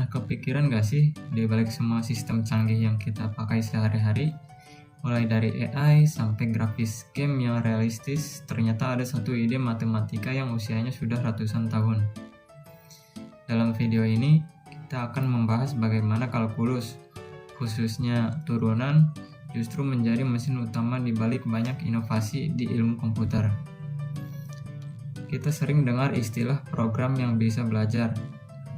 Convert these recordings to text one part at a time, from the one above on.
Pernah kepikiran gak sih, di balik semua sistem canggih yang kita pakai sehari-hari, mulai dari AI sampai grafis game yang realistis, ternyata ada satu ide matematika yang usianya sudah ratusan tahun. Dalam video ini, kita akan membahas bagaimana kalkulus, khususnya turunan, justru menjadi mesin utama di balik banyak inovasi di ilmu komputer. Kita sering dengar istilah program yang bisa belajar.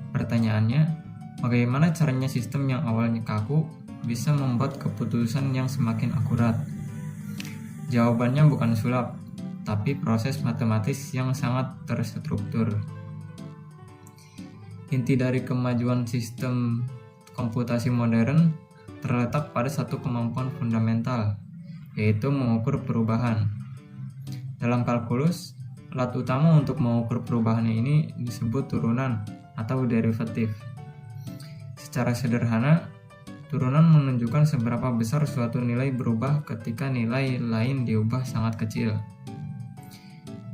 Pertanyaannya, bagaimana caranya sistem yang awalnya kaku bisa membuat keputusan yang semakin akurat? Jawabannya bukan sulap, tapi proses matematis yang sangat terstruktur. Inti dari kemajuan sistem komputasi modern terletak pada satu kemampuan fundamental, yaitu mengukur perubahan. Dalam kalkulus, alat utama untuk mengukur perubahan ini disebut turunan atau derivatif. Secara sederhana, turunan menunjukkan seberapa besar suatu nilai berubah ketika nilai lain diubah sangat kecil.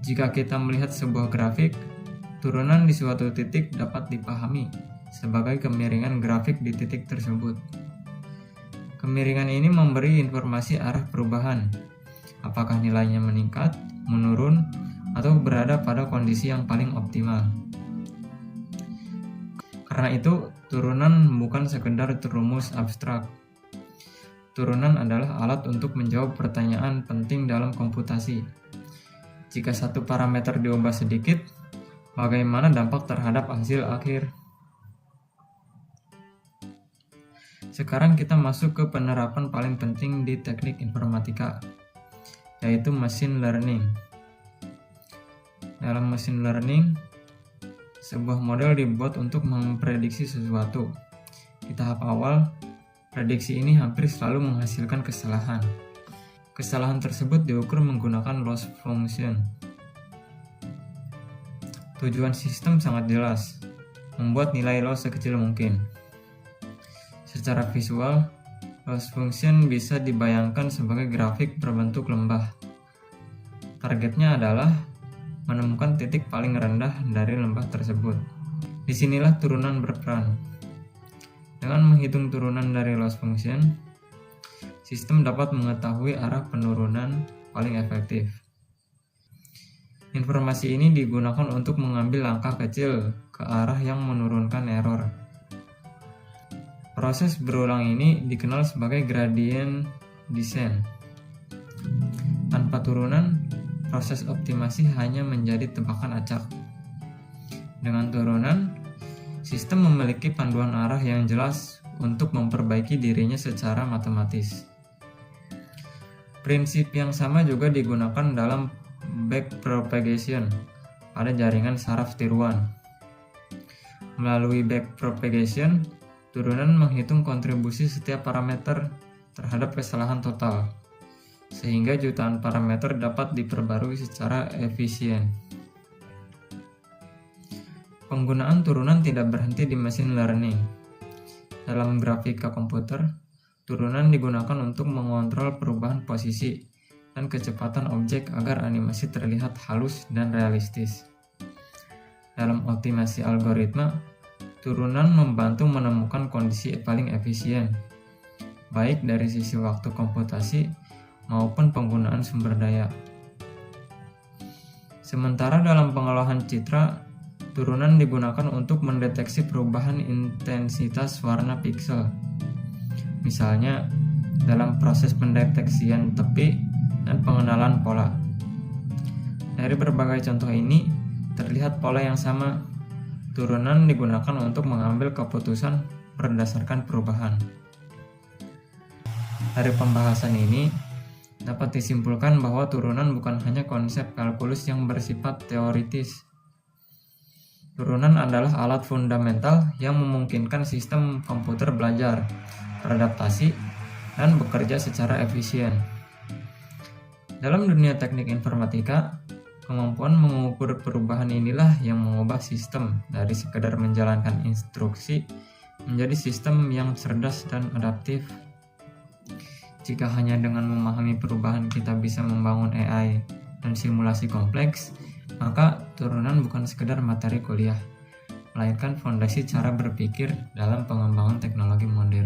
Jika kita melihat sebuah grafik, turunan di suatu titik dapat dipahami sebagai kemiringan grafik di titik tersebut. Kemiringan ini memberi informasi arah perubahan, apakah nilainya meningkat, menurun, atau berada pada kondisi yang paling optimal. Karena itu, turunan bukan sekedar rumus abstrak. Turunan adalah alat untuk menjawab pertanyaan penting dalam komputasi. Jika satu parameter diubah sedikit, bagaimana dampak terhadap hasil akhir? Sekarang kita masuk ke penerapan paling penting di teknik informatika, yaitu machine learning. Dalam machine learning, sebuah model dibuat untuk memprediksi sesuatu. Di tahap awal, prediksi ini hampir selalu menghasilkan kesalahan. Kesalahan tersebut diukur menggunakan loss function. Tujuan sistem sangat jelas, membuat nilai loss sekecil mungkin. Secara visual, loss function bisa dibayangkan sebagai grafik berbentuk lembah. Targetnya adalah menemukan titik paling rendah dari lembah tersebut. Disinilah turunan berperan. Dengan menghitung turunan dari loss function, sistem dapat mengetahui arah penurunan paling efektif. Informasi ini digunakan untuk mengambil langkah kecil ke arah yang menurunkan error. Proses berulang ini dikenal sebagai gradient descent. Tanpa turunan, proses optimasi hanya menjadi tebakan acak. Dengan turunan, sistem memiliki panduan arah yang jelas untuk memperbaiki dirinya secara matematis. Prinsip yang sama juga digunakan dalam backpropagation pada jaringan saraf tiruan. Melalui backpropagation, turunan menghitung kontribusi setiap parameter terhadap kesalahan total, sehingga jutaan parameter dapat diperbarui secara efisien. Penggunaan turunan tidak berhenti di machine learning. Dalam grafika komputer, turunan digunakan untuk mengontrol perubahan posisi dan kecepatan objek agar animasi terlihat halus dan realistis. Dalam optimasi algoritma, turunan membantu menemukan kondisi paling efisien, baik dari sisi waktu komputasi maupun penggunaan sumber daya. Sementara dalam pengolahan citra, turunan digunakan untuk mendeteksi perubahan intensitas warna piksel. Misalnya, dalam proses pendeteksian tepi dan pengenalan pola. Dari berbagai contoh ini, terlihat pola yang sama. Turunan digunakan untuk mengambil keputusan berdasarkan perubahan. Dari pembahasan ini, dapat disimpulkan bahwa turunan bukan hanya konsep kalkulus yang bersifat teoritis. Turunan adalah alat fundamental yang memungkinkan sistem komputer belajar, beradaptasi, dan bekerja secara efisien. Dalam dunia teknik informatika, kemampuan mengukur perubahan inilah yang mengubah sistem dari sekedar menjalankan instruksi menjadi sistem yang cerdas dan adaptif. Jika hanya dengan memahami perubahan kita bisa membangun AI dan simulasi kompleks, maka turunan bukan sekedar materi kuliah, melainkan fondasi cara berpikir dalam pengembangan teknologi modern.